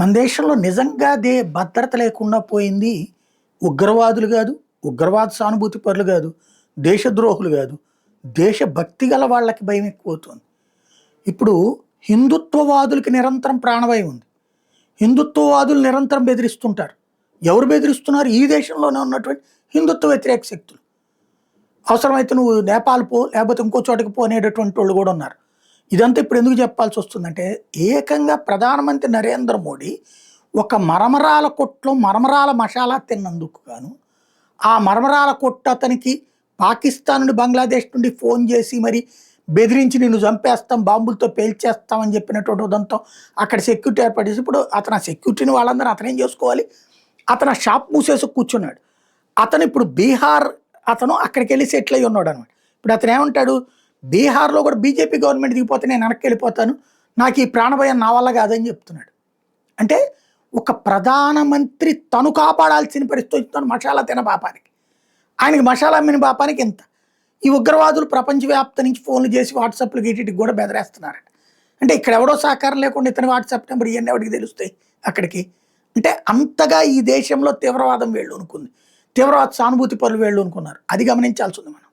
మన దేశంలో నిజంగా భద్రత లేకుండా పోయింది ఉగ్రవాదులు కాదు, ఉగ్రవాద సానుభూతి పరులు కాదు, దేశద్రోహులు కాదు, దేశభక్తి గల వాళ్ళకి భయం ఎక్కువవుతుంది. ఇప్పుడు హిందుత్వవాదులకి నిరంతరం ప్రాణభయం ఉంది. హిందుత్వవాదులు నిరంతరం బెదిరిస్తుంటారు. ఎవరు బెదిరిస్తున్నారు? ఈ దేశంలోనే ఉన్నటువంటి హిందుత్వ వ్యతిరేక శక్తులు. అవసరమైతే నువ్వు నేపాల్ పో, లేకపోతే ఇంకో చోటకి పో అనేటటువంటి వాళ్ళు కూడా ఉన్నారు. ఇదంతా ఇప్పుడు ఎందుకు చెప్పాల్సి వస్తుందంటే, ఏకంగా ప్రధానమంత్రి నరేంద్ర మోడీ ఒక మరమరాల కొట్లో మరమరాల మసాలా తిన్నందుకు గాను, ఆ మరమరాల కొట్టు అతనికి పాకిస్తాన్ నుండి, బంగ్లాదేశ్ నుండి ఫోన్ చేసి మరి బెదిరించి నిన్ను చంపేస్తాం, బాంబులతో పేల్చేస్తామని చెప్పినటువంటి ఉదంతో అక్కడ సెక్యూరిటీ ఏర్పాటు చేసి, ఇప్పుడు అతను ఆ సెక్యూరిటీని వాళ్ళందరూ అతనేం చేసుకోవాలి? అతను షాప్ మూసేసి కూర్చున్నాడు. అతను ఇప్పుడు బీహార్ అతను అక్కడికి వెళ్ళి సెటిల్ అయ్యి ఉన్నాడు అనమాట. ఇప్పుడు అతను ఏమంటాడు? బీహార్లో కూడా బీజేపీ గవర్నమెంట్ దిగిపోతే నేను వెనక్కి వెళ్ళిపోతాను, నాకు ఈ ప్రాణభయం నా వల్ల కాదని చెప్తున్నాడు. అంటే ఒక ప్రధానమంత్రి తను కాపాడాల్సిన పరిస్థితి వచ్చింది మసాలా తిన పాపానికి. ఆయనకి మసాలా అమ్మిన పాపానికి ఎంత. ఈ ఉగ్రవాదులు ప్రపంచవ్యాప్త నుంచి ఫోన్లు చేసి వాట్సాప్లు గీటికి కూడా బెదిరేస్తున్నారట. అంటే ఇక్కడ ఎవడో సహకారం లేకుండా ఇతని వాట్సాప్ నెంబర్ ఇవన్నీ ఎవరికి తెలుస్తాయి అక్కడికి? అంటే అంతగా ఈ దేశంలో తీవ్రవాదం వేళ్ళు అనుకుంది, తీవ్రవాద సానుభూతి పరులు వేళ్ళు అనుకున్నారు. అది గమనించాల్సి ఉంది మనం.